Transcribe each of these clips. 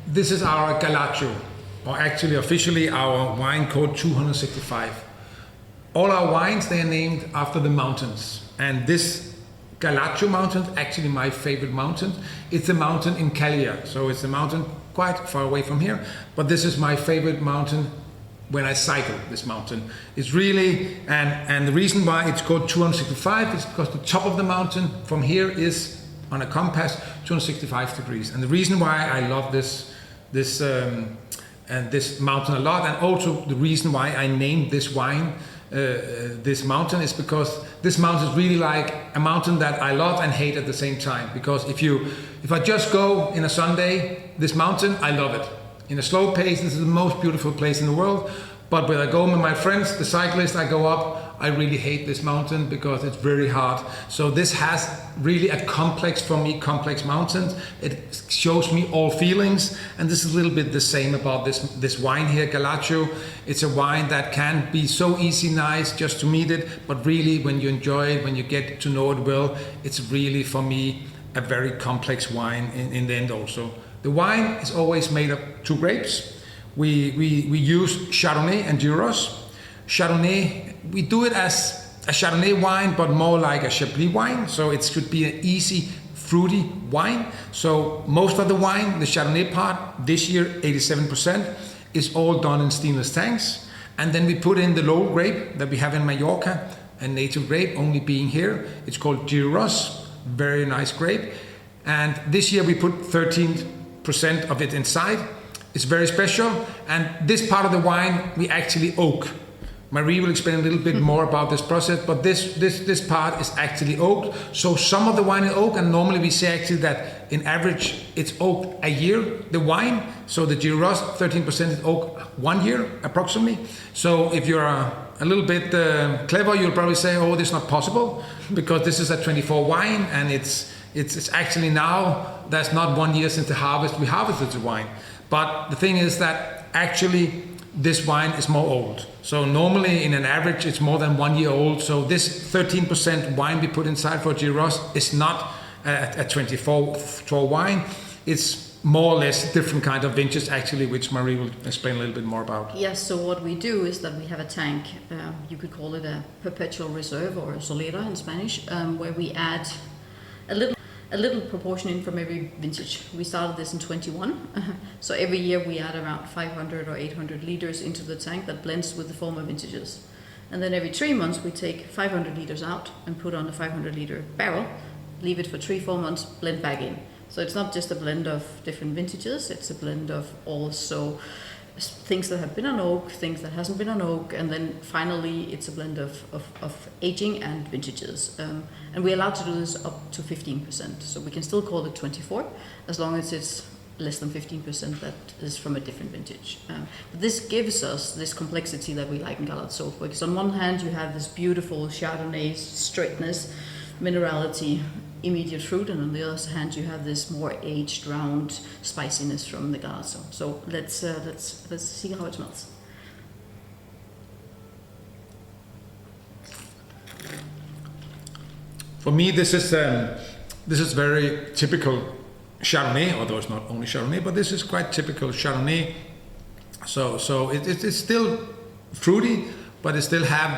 This is our Galatzo, or actually officially our wine called 265. All our wines, they are named after the mountains. And this Galatzo mountain, actually my favorite mountain, it's a mountain in Calia. So it's a mountain quite far away from here, but this is my favorite mountain when I cycle this mountain. It's really, and the reason why it's called 265 is because the top of the mountain from here is on a compass 265 degrees. And the reason why I love this mountain a lot, and also the reason why I named this wine this mountain, is because this mountain is really like a mountain that I love and hate at the same time. Because if I just go in a Sunday, this mountain, I love it. In a slow pace, this is the most beautiful place in the world. But when I go with my friends, the cyclists, I go up, I really hate this mountain because it's very hard. So this has really a complex, for me, complex mountain. It shows me all feelings. And this is a little bit the same about this wine here, Galatzo. It's a wine that can be so easy, nice, just to meet it. But really, when you enjoy it, when you get to know it well, it's really, for me, a very complex wine in the end also. The wine is always made of two grapes. We use Chardonnay and Giró Ros. Chardonnay, we do it as a Chardonnay wine, but more like a Chablis wine. So it should be an easy, fruity wine. So most of the wine, the Chardonnay part, this year 87%, is all done in stainless tanks. And then we put in the low grape that we have in Mallorca, a native grape, only being here. It's called Giró Ros, very nice grape. And this year we put 13% of it inside. It's very special, and this part of the wine we actually oak. Marie will explain a little bit more about this process, but this part is actually oaked. So some of the wine is oak, and normally we say actually that in average it's oaked a year, the wine. So the Giró Ros, 13% is oaked 1 year approximately. So if you're a little bit clever, you'll probably say, oh, this is not possible, because this is a 24 wine, and it's actually now, that's not 1 year since the harvest, we harvested the wine. But the thing is that actually this wine is more old. So normally in an average it's more than 1 year old. So this 13% wine we put inside for Giró Ros is not a 24 wine. It's more or less different kind of vintage actually, which Marie will explain a little bit more about. Yes, so what we do is that we have a tank, you could call it a perpetual reserve or a solera in Spanish, where we add a little proportion in from every vintage. We started this in 21, so every year we add around 500 or 800 liters into the tank that blends with the former vintages. And then every 3 months we take 500 liters out and put on a 500 liter barrel, leave it for 3-4 months, blend back in. So it's not just a blend of different vintages, it's a blend of also things that have been on oak, things that hasn't been on oak, and then finally it's a blend of aging and vintages. And we're allowed to do this up to 15%. So we can still call it 24, as long as it's less than 15% that is from a different vintage. But this gives us this complexity that we like in Galatzo, because on one hand you have this beautiful Chardonnay straightness, minerality, immediate fruit, and on the other hand you have this more aged, round spiciness from the Galatzo. So let's see how it smells. For me, this is very typical Chardonnay, although it's not only Chardonnay, but this is quite typical Chardonnay. So it's still fruity, but it still have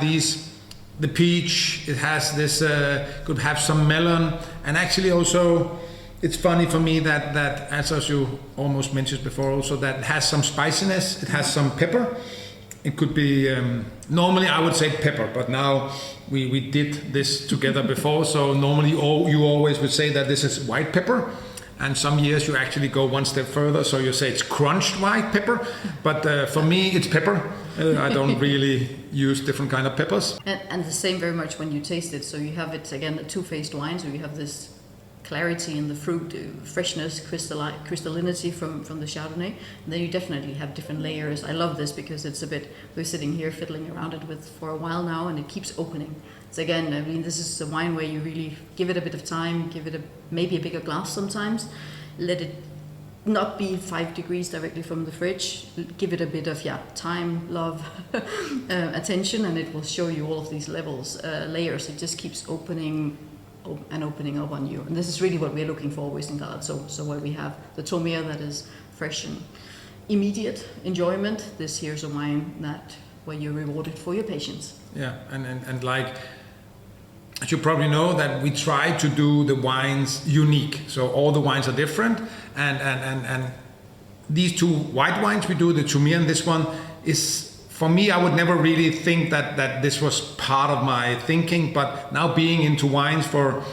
the peach. It has this could have some melon, and actually also it's funny for me that as you almost mentioned before, also that it has some spiciness. It has some pepper. It could be normally I would say pepper, but now we did this together before, so normally you always would say that this is white pepper, and some years you actually go one step further, so you say it's crunched white pepper, but for me it's pepper. I don't really use different kind of peppers. And the same very much when you taste it, so you have it again a two-faced wine, so you have this clarity in the fruit, freshness, crystallinity from the Chardonnay. And then you definitely have different layers. I love this because it's a bit, we're sitting here fiddling around it with for a while now, and it keeps opening. So again, I mean, this is a wine where you really give it a bit of time, give it maybe a bigger glass sometimes, let it not be 5 degrees directly from the fridge, give it a bit of time, love, attention, and it will show you all of these layers. It just keeps opening and opening up on you. And this is really what we're looking for always in Galatzo. So where we have the Tomia that is fresh and immediate enjoyment, this here's a wine that where you're rewarded for your patience. Yeah, and like, as you probably know, that we try to do the wines unique. So all the wines are different, and these two white wines we do, the Chumir and this one, is, for me, I would never really think that this was part of my thinking, but now being into wines for,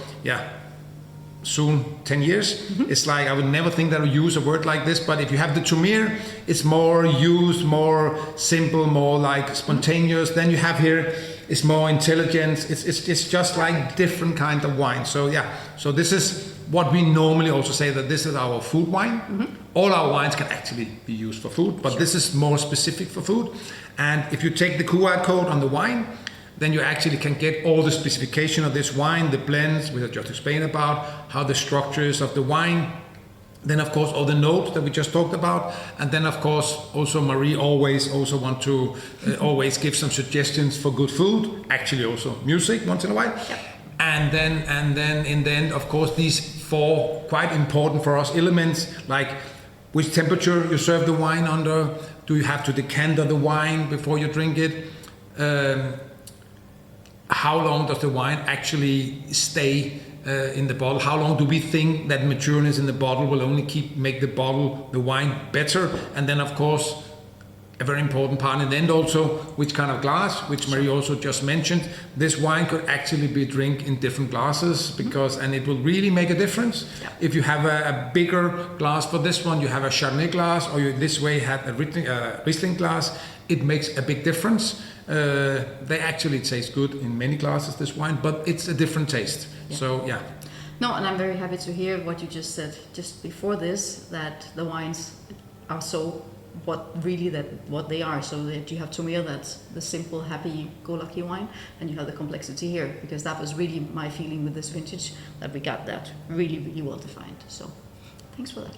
soon 10 years, it's like I would never think that I would use a word like this, but if you have the Chumir, it's more used, more simple, more like spontaneous. Then you have here, it's more intelligent. It's just like different kind of wine. So so this is what we normally also say, that this is our food wine. All our wines can actually be used for food, but this is more specific for food. And if you take the QR code on the wine, then you actually can get all the specification of this wine, the blends, we have just explained about, how the structure is of the wine. Then of course all the notes that we just talked about, and then of course also Marie always also want to always give some suggestions for good food, actually also music once in a while. Yep. And then in the end, of course, these 4 quite important for us elements, like which temperature you serve the wine under, do you have to decanter the wine before you drink it, how long does the wine actually stay in the bottle, how long do we think that matureness in the bottle will only make the wine better, and then of course a very important part in the end also, which kind of glass, which Marie also just mentioned. This wine could actually be drink in different glasses, because, and it will really make a difference. Yeah. If you have a bigger glass for this one, you have a Chardonnay glass, or you this way have a Riesling glass, it makes a big difference. They actually taste good in many glasses, this wine, but it's a different taste. Yeah. So No, and I'm very happy to hear what you just said just before this, that the wines are so what they are, so that you have Chumir, that's the simple, happy-go-lucky wine, and you have the complexity here, because that was really my feeling with this vintage, that we got that really, really well defined. So thanks for that.